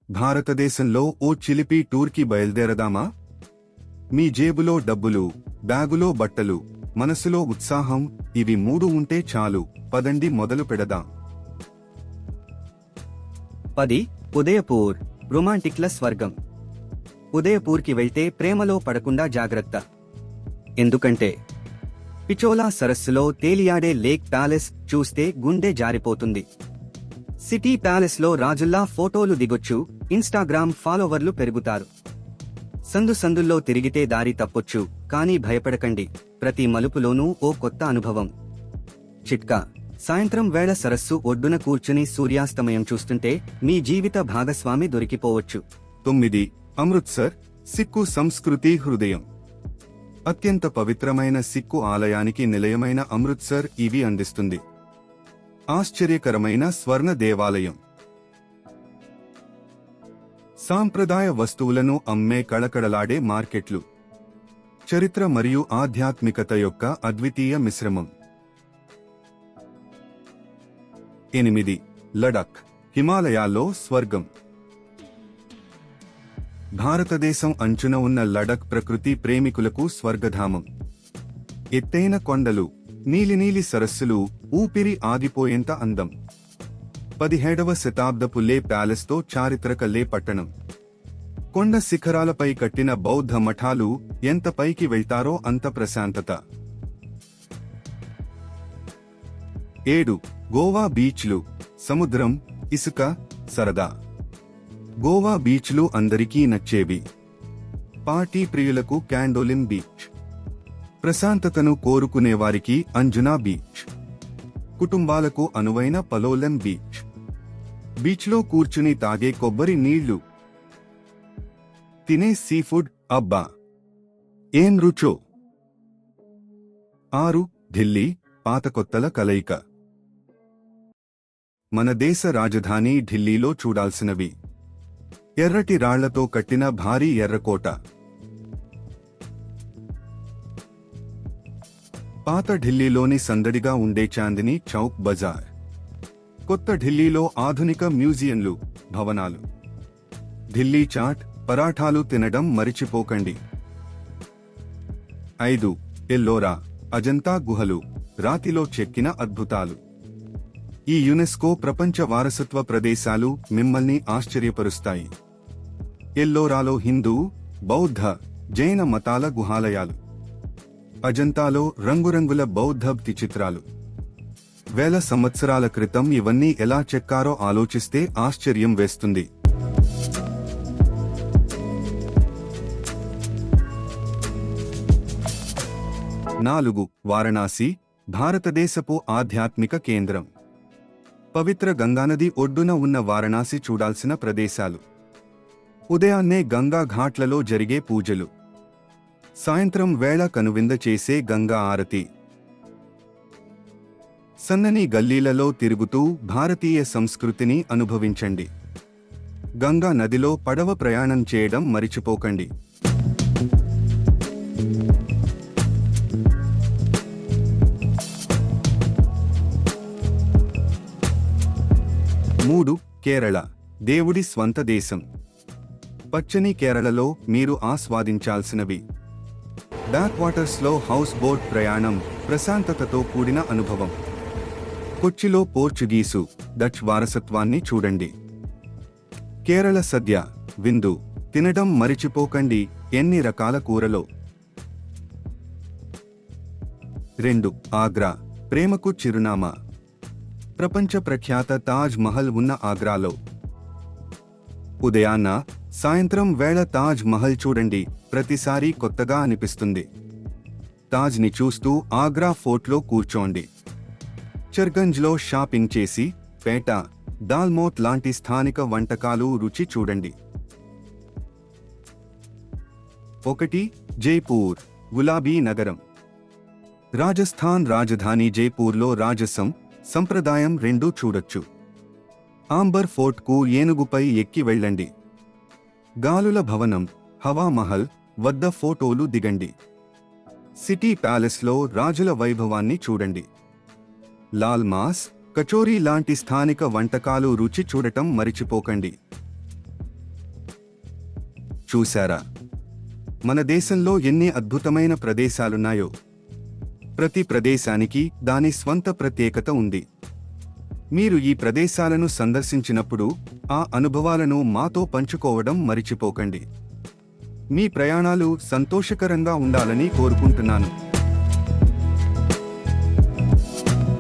భారతదేశంలో ఓ చిలిపి టూర్కి బయలుదేరదామా? మీ జేబులో డబ్బులు, బ్యాగులో బట్టలు, మనసులో ఉత్సాహం ఇవి మూడు ఉంటే చాలు. పదండి మొదలు పెడదాం. 10. ఉదయపూర్, రొమాంటిక్ల స్వర్గం. ఉదయపూర్కి వెళ్తే ప్రేమలో పడకుండా జాగ్రత్త. ఎందుకంటే పిచోలా సరస్సులో తేలియాడే లేక్ ప్యాలెస్ చూస్తే గుండె జారిపోతుంది. సిటీ ప్యాలెస్లో రాజుల్లా ఫోటోలు దిగొచ్చు, ఇన్స్టాగ్రామ్ ఫాలోవర్లు పెరుగుతారు. సందు సందుల్లో తిరిగితే దారి తప్పొచ్చు, కానీ భయపడకండి, ప్రతి మలుపులోనూ ఓ కొత్త అనుభవం. చిట్కా: సాయంత్రం వేళ సరస్సు ఒడ్డున కూర్చుని సూర్యాస్తమయం చూస్తుంటే మీ జీవిత భాగస్వామి దొరికిపోవచ్చు. 9. అమృత్సర్, సిక్కు సంస్కృతి హృదయం. అత్యంత పవిత్రమైన సిక్కు ఆలయానికి నిలయమైన అమృత్సర్ ఇవి అందిస్తుంది. ఆశ్చర్యకరమైన స్వర్ణ దేవాలయం, సాంప్రదాయ వస్తువులను అమ్మే కళకళలాడే మార్కెట్లు, చరిత్ర మరియు ఆధ్యాత్మికత యొక్క అద్వితీయ మిశ్రమం. 8. లడఖ్, హిమాలయాల్లో స్వర్గం. భారతదేశం అంచున ఉన్న లడఖ్ ప్రకృతి ప్రేమికులకు స్వర్గధామం. ఎత్తైన కొండలు, నీలినీలి సరస్సులు, ఊపిరి ఆగిపోయేంత అందం. 17వ శతాబ్దపు లే ప్యాలెస్తో చారిత్రక లే పట్టణం. కొండ శిఖరాలపై కట్టిన బౌద్ధ మఠాలు, ఎంత పైకి వెళ్తారో అంత ప్రశాంతత. 7. గోవా బీచ్లు, సముద్రం, ఇసుక, సరదా. గోవా బీచ్లు అందరికీ నచ్చేవి. పార్టీ ప్రియులకు క్యాండోలిన్ బీచ్, ప్రశాంతతను కోరుకునేవారికి అంజునా బీచ్, కుటుంబాలకు అనువైన పలోలెం బీచ్. బీచ్లో కూర్చుని తాగే కొబ్బరి నీళ్లు, తినే సీఫుడ్, అబ్బా ఏం రుచో. 6. ఢిల్లీ, పాత కొత్తల కలయిక. మన దేశ రాజధాని ఢిల్లీలో చూడాల్సినవి: ఎర్రటి రాళ్లతో కట్టిన భారీ ఎర్రకోట, పాత ఢిల్లీలోని సందడిగా ఉండే చాందినీ చౌక్ బజార్, కొత్త ఢిల్లీలో ఆధునిక మ్యూజియంలు, భవనాలు. ఢిల్లీ చాట్, పరాఠాలు తినడం మరిచిపోకండి. 5. ఎల్లోరా, అజంతా గుహలు, రాతిలో చెక్కిన అద్భుతాలు. ఈ యునెస్కో ప్రపంచ వారసత్వ ప్రదేశాలు మిమ్మల్ని ఆశ్చర్యపరుస్తాయి. ఎల్లోరాలో హిందూ, బౌద్ధ, జైన మతాల గుహాలయాలు. అజంతాలో రంగురంగుల బౌద్ధ చిత్రాలు. వేల సంవత్సరాల క్రితం ఇవన్నీ ఎలా చెక్కారో ఆలోచిస్తే ఆశ్చర్యం వేస్తుంది. 4. వారణాసి, భారతదేశపు ఆధ్యాత్మిక కేంద్రం. పవిత్ర గంగానది ఒడ్డున ఉన్న వారణాసి చూడాల్సిన ప్రదేశాలు. ఉదయాన్నే గంగా ఘాట్లలో జరిగే పూజలు, సాయంత్రం వేళ కనువింద చేసే గంగా ఆరతి. సన్నని గల్లీలలో తిరుగుతూ భారతీయ సంస్కృతిని అనుభవించండి. గంగా నదిలో పడవ ప్రయాణం చేయడం మరిచిపోకండి. 3. కేరళ, దేవుడి స్వంత దేశం. పచ్చని కేరళలో మీరు ఆస్వాదించాల్సినవి: బ్యాక్ వాటర్స్లో హౌస్ బోట్ ప్రయాణం, ప్రశాంతతతో కూడిన అనుభవం. కొచ్చిలో పోర్చుగీసు, డచ్ వారసత్వాన్ని చూడండి. కేరళ సద్య, విందు, తినడం మరిచిపోకండి, ఎన్ని రకాల కూరలో. 2. ఆగ్రా, ప్రేమకు చిరునామా. ప్రపంచ ప్రఖ్యాత తాజ్ మహల్ ఉన్న ఆగ్రాలో. ఉదయాన్న, సాయంత్రం వేళ తాజ్ మహల్ చూడండి, ప్రతిసారీ కొత్తగా అనిపిస్తుంది. తాజ్ని చూస్తూ ఆగ్రా ఫోర్ట్లో కూర్చోండి. చర్గంజ్లో షాపింగ్ చేసి పేట, దాల్మోట్ లాంటి స్థానిక వంటకాలు రుచి చూడండి. 1. జైపూర్, గులాబీ నగరం. రాజస్థాన్ రాజధాని జైపూర్లో రాజసం, సంప్రదాయం రెండూ చూడొచ్చు. ఆంబర్ ఫోర్ట్కు ఏనుగుపై ఎక్కి వెళ్ళండి. గాలుల భవనం, హవా మహల్ వద్ద ఫోటోలు దిగండి. సిటీ ప్యాలెస్లో రాజుల వైభవాన్ని చూడండి. లాల్ మాస్, కచోరీ లాంటి స్థానిక వంటకాలు రుచి చూడటం మరిచిపోకండి. చూశారా? మన దేశంలో ఎన్ని అద్భుతమైన ప్రదేశాలున్నాయో. ప్రతి ప్రదేశానికి దాని స్వంత ప్రత్యేకత ఉంది. మీరు ఈ ప్రదేశాలను సందర్శించినప్పుడు ఆ అనుభవాలను మాతో పంచుకోవడం మరిచిపోకండి. మీ ప్రయాణాలు సంతోషకరంగా ఉండాలని కోరుకుంటున్నాను.